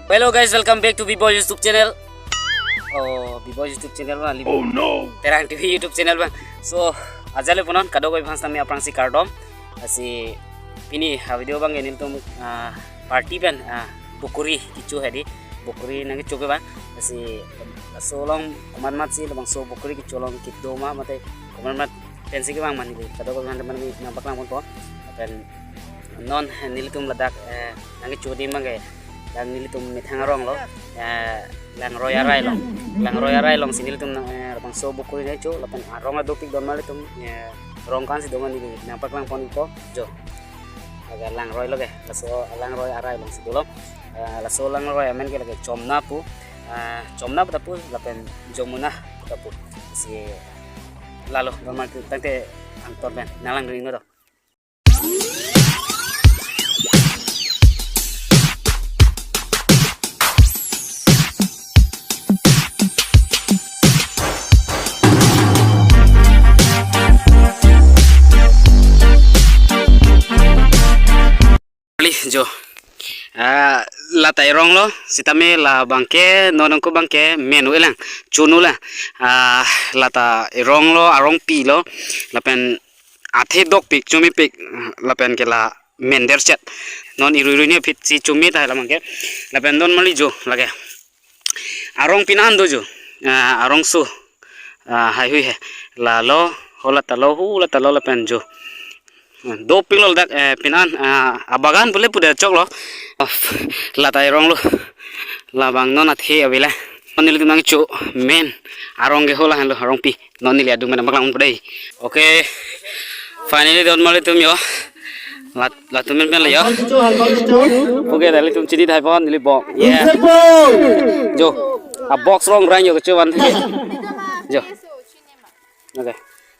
Hello guys, welcome back to B-Boy YouTube channel. Oh, B-Boy YouTube channel bang. Oh no. Terang TV YouTube channel bang. So, ajale punon kado koi bang kami aprang si kardom. Asi ini video bang ini tuh party bang. Bukuri kicu hadi. Bukuri nanti coba bang. Asi solong kuman mat sih bang so bukuri kicu long kit doma mate kuman mat pensi ke bang mani kado koi bang teman mi nampak lang pun po. Dan non nilitum ladak nanti cudi bang kayak lang nilitum mithangarong lo lang roya rai long sinilitum bang so bukuri na cho lapan arong adopik don malitum rong kan si doman ini nampak lang pon ito jo agar lang roy lo ke laso lang roy arai long si dolo laso lang roy amen ke lagi comna pu tapu lapan jomuna tapu si lalu normal tante antor ben nalang ring to. Jo la tairong lo sitame la bangke nonong ko bangke menu elang chunu la la ta irong lo arong pi lo la pen athe dok pik chumi pik la pen ke la mender chat non iru ni fit si chumi ta la mangke la pen don mali jo lage arong pinan do jo arong su hai hui he la lo hola ta lo hu la ta lo la pen jo do pilol dak pinan abagan boleh pudah cok lo la tairong lo la bang non athe avila nonil tunang cu men arong ge hola han lo arong pi nonil adu mana baklang pudai oke finally don mali tum yo la tum men le yo oke dali tum chidi thai pon nili bok yeah jo a box rong ran yo ke chuan the jo oke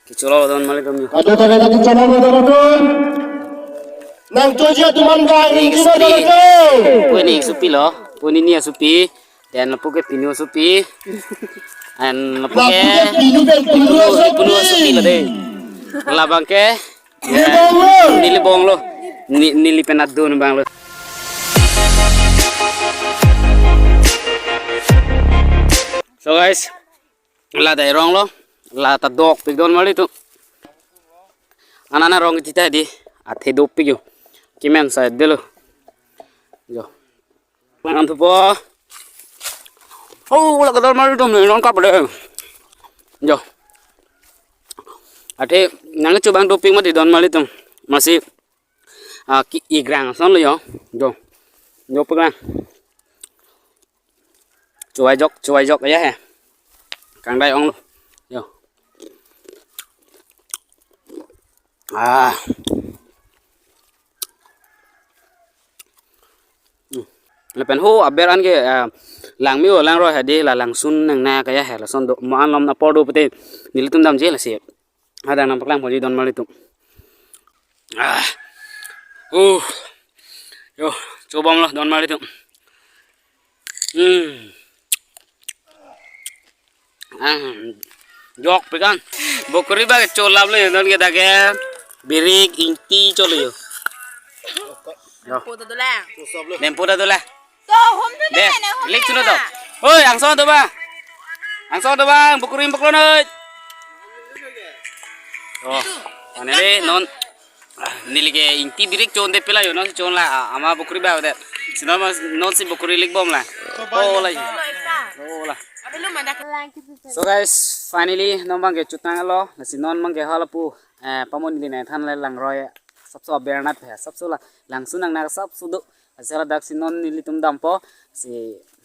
kiculo don mali tum yo ada lagi channel don nang toja tuman gani kita dolo puni supi lo puni ni supi dan lepu ke pinu supi an lepu ke pinu supi lo deh labang ke nili bong lo nili penat don bang lo so guys la dai rong lo la ta dok pik don mali tu anana rong cita di athe dop pik yo kimen sa delo jo pangan tu po oh la kadar mali dom non ka pade jo athe nang chu bang dop pik ma di don mali tu masih ki igrang son lo yo jo jo pek cuai jok ya he kang dai ong lo yo lepen ho aberan ke lang mi lang ro hadi la lang sun nang na kaya he la son do mo an lom na podo pete nilitum dam je la si ada nampak lang poji don mali tu yo coba lo don mali tu jok pekan bokori ba cholam le don ke dage birik inti cholo yo nempo da dola deh lik suno to oi angso to bang bokori boklo noi oh anele non nilige inti birik chon de pela yo non chon la ama bokori ba de sino non si bokori lik bom la oh la so guys finally non bang ke chutang lo nasi non bang ke halapu pamon ni ne than le lang roy सबसे बेरनात है सबसे lang sunang na sab sudu asala dak si non nilitum dampo si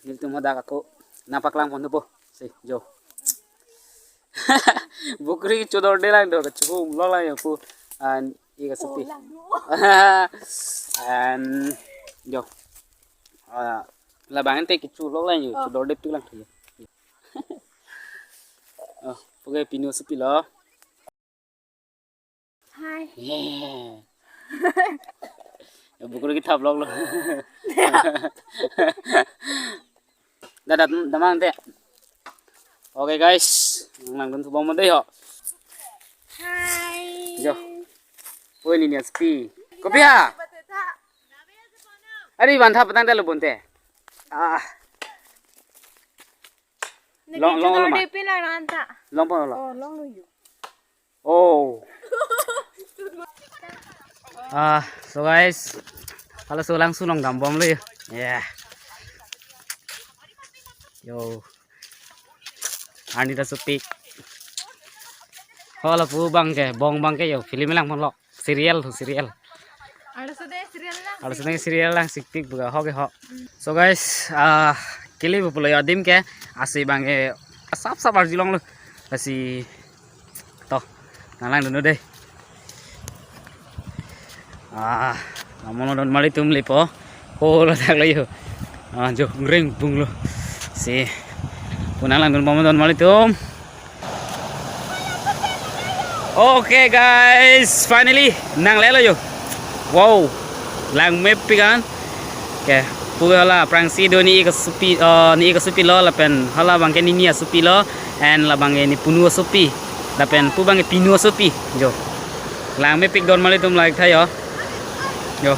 nilitum hodak aku napak lang pon po si jo bukri chodor de lang do chu lo lang aku an iga supi and jo la bang te ki chu lo lang yu chodor de lang thi poge pinu supi lo hi bukuri kita vlog lo dadat damang te oke guys nang dun subong mo ho hi jo oi ni spi kopi ha ari ban tha patang da lo bonte Long long Di pila na anta. long pa lo. Oh, long lo yun. Oh. So guys, kalau sulang sulong gambong lu ya. Yeah. Yo. Ani ta supik. Kalau pu bang ke yo, film lang lo. Serial. Ada sudah serial lang. Kalau sedang serial lang sikpik buka ho. So guys, kili pulo yadim ke asi bang ke sap arjilong lu. Kasi toh nalang dulu deh. Namun don mali tum lipo. Oh lo tak layo. Jo ngring bung lo. Si punalang don mali tum. Okay guys, finally nang lelo yo. Wow, lang mepi kan? Okay, pula prangsi do ni ikasupi lo lapen hala bangke ni supi lo and la bangke ni punu supi lapen pu bangke pinu supi jo. Lang mepi don mali tum like thayo. Yo.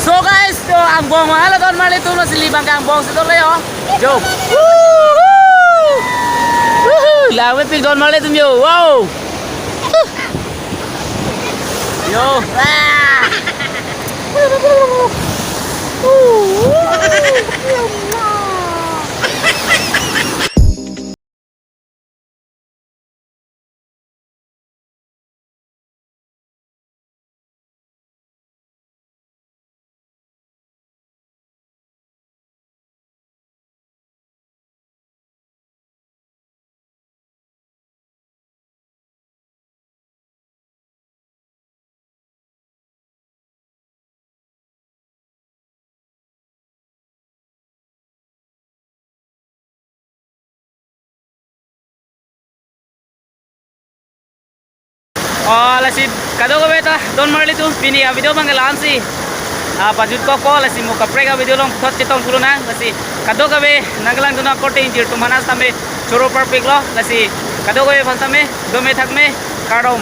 So guys, to ang buong mahal doon mali tulo silibang kang buong sito layo. Jo. Lawe pig doon mali tum yo. Wow. Yo. Lasib kado ko beta don marli tu pini video bang lansi pajut ko lasi muka prega video long thot chitong puro na lasi kado ka be naglang duna kote injir tu manas tame choro par piglo lasi kado ko be phantame dome thakme karom